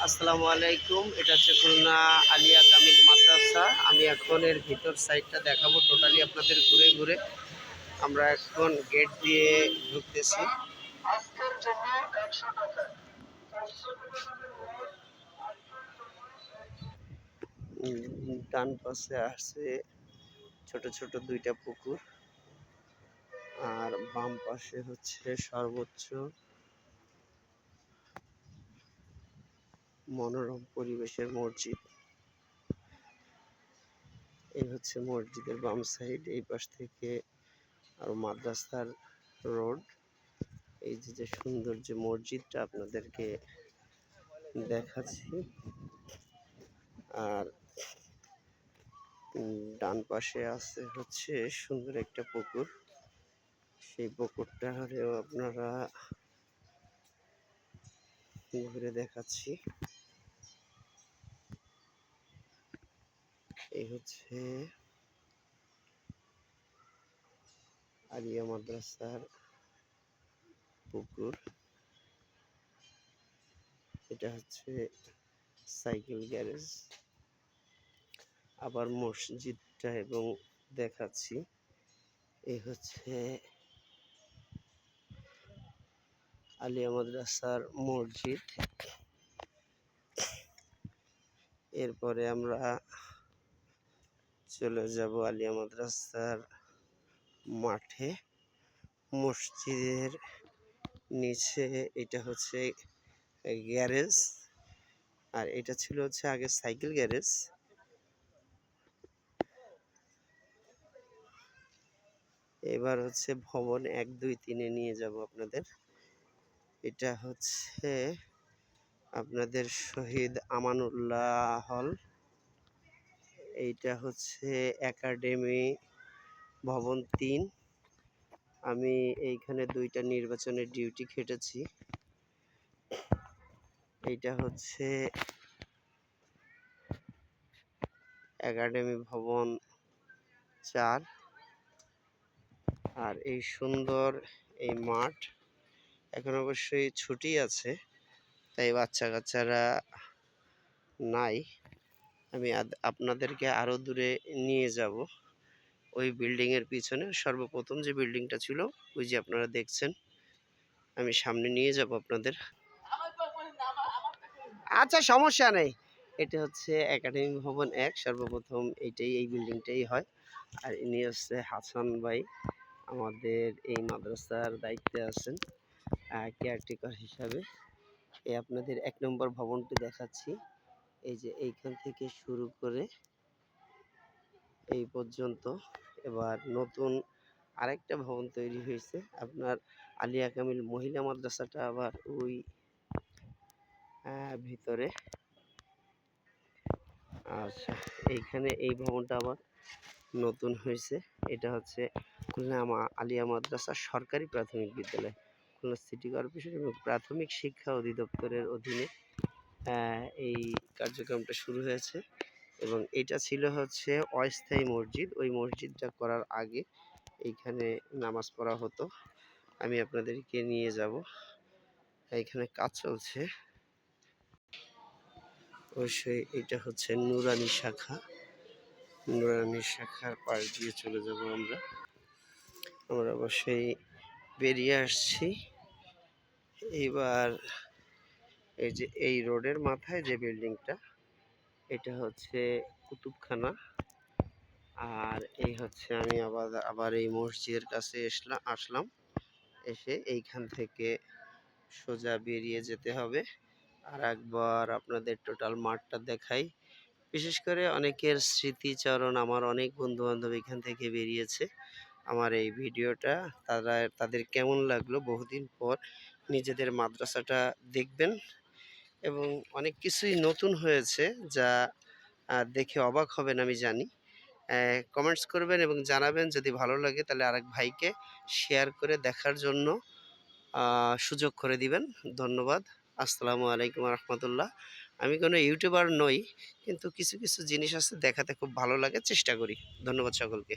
আসসালামু আলাইকুম। এটা হচ্ছে খুলনা আলিয়া কামিল মাদ্রাসা। আমি এখন এর ভিতর সাইডটা দেখাবো টোটালি আপনাদের ঘুরে ঘুরে। আমরা এখন গেট দিয়ে ঢুকতেছি। ডান পাশে আছে ছোট ছোট দুইটা পুকুর, আর বাম পাশে হচ্ছে সর্বোচ্চ মনোরম পরিবেশের মসজিদ। এই হচ্ছে মসজিদের বাম সাইড। এই পাশ থেকে আর মাদ্রাসার রোড। এই যে সুন্দর যে মসজিদটা আপনাদেরকে দেখাচ্ছি। আর ডান পাশে আছে হচ্ছে সুন্দর একটা পুকুর। সেই পুকুরটারেও আপনারা ঘুরে দেখাচ্ছি। এই হচ্ছে আলিয়া মাদ্রাসার পুকুর। এটা হচ্ছে সাইকেল গ্যারেজ। আবার মসজিদটা এবং দেখাচ্ছি। এই হচ্ছে আলিয়া মাদ্রাসার মসজিদ। এরপরে আমরা চলে যাব আলিয়া মাদ্রাসার মাঠে। মসজিদের নিচে এটা হচ্ছে গ্যারেজ, আর এটা ছিল হচ্ছে আগে সাইকেল গ্যারেজ। এবার হচ্ছে ভবন 1, 2, 3-এ নিয়ে যাব আপনাদের। এটা হচ্ছে আপনাদের শহীদ আমানুল্লাহ হল। এইটা হচ্ছে একাডেমি ভবন 3। আমি এইখানে 2টা নির্বাচনের ডিউটি খেটেছি। এইটা হচ্ছে একাডেমি ভবন 4। আর এই সুন্দর এই মাঠ এখন অবশ্যই ছুটি আছে, তাই বাচ্চা কাচ্চারা নাই। আমি আপনাদেরকে আরো দূরে নিয়ে যাব। ওই বিল্ডিং এর পিছনে সর্বপ্রথম যে বিল্ডিংটা ছিল, ওই যে আপনারা দেখছেন, আমি সামনে নিয়ে যাব আপনাদের। আচ্ছা, সমস্যা নেই। এটা হচ্ছে একাডেমি ভবন 1। সর্বপ্রথম এই বিল্ডিংটাই হয়। আর ইনি হচ্ছে হাসান ভাই, আমাদের এই মাদ্রাসার দায়িত্বে আছেন কেয়ারটেকার হিসাবে। এই আপনাদের 1 নম্বর ভবনটি দেখাচ্ছি। এই যে এইখান থেকে শুরু করে এই পর্যন্ত। এবার নতুন আরেকটা ভবন তৈরি হয়েছে আপনার আলিয়া কামিল মহিলা মাদ্রাসাটা আবার ওই ভিতরে। আচ্ছা, এইখানে এই ভবনটা আবার নতুন হয়েছে। এটা হচ্ছে খুলনা আলিয়া মাদ্রাসা সরকারি প্রাথমিক বিদ্যালয়, খুলনা সিটি কর্পোরেশন এবং প্রাথমিক শিক্ষা অধিদপ্তরের অধীনে এই কার্যক্রমটা শুরু হয়েছে। এবং এটা ছিল হচ্ছে অস্থায়ী মসজিদ। ওই মসজিদটা করার আগে এইখানে নামাজ পড়া হতো। আমি আপনাদেরকে নিয়ে যাব। এইখানে কাজ চলছে। অবশ্যই এটা হচ্ছে নুরানি শাখা। নুরানি শাখার পাশ দিয়ে চলে যাব আমরা। আমরা অবশ্যই বেরিয়ে আসছি। এবার এই যে এই রোডের মাথায় যে বিল্ডিংটা, এটা হচ্ছে কুতুবখানা। আর এই হচ্ছে আমি আবার এই মসজিদের কাছে আসলাম। এসে এইখান থেকে সোজা বেরিয়ে যেতে হবে। আর একবার আপনাদের টোটাল মাঠটা দেখাই। বিশেষ করে অনেকের স্মৃতিচারণ, আমার অনেক বন্ধু বান্ধব এখান থেকে বেরিয়েছে। আমার এই ভিডিওটা তাদের কেমন লাগলো, বহুদিন পর নিজেদের মাদ্রাসাটা দেখবেন এবং অনেক কিছুই নতুন হয়েছে, যা দেখে অবাক হবেন আমি জানি। কমেন্টস করবেন এবং জানাবেন। যদি ভালো লাগে তাহলে আরেক ভাইকে শেয়ার করে দেখার জন্য সুযোগ করে দিবেন। ধন্যবাদ। আসসালামু আলাইকুম রহমতুল্লাহ। আমি কোনো ইউটিউবার নই, কিন্তু কিছু কিছু জিনিস আছে দেখাতে খুব ভালো লাগে, চেষ্টা করি। ধন্যবাদ সকলকে।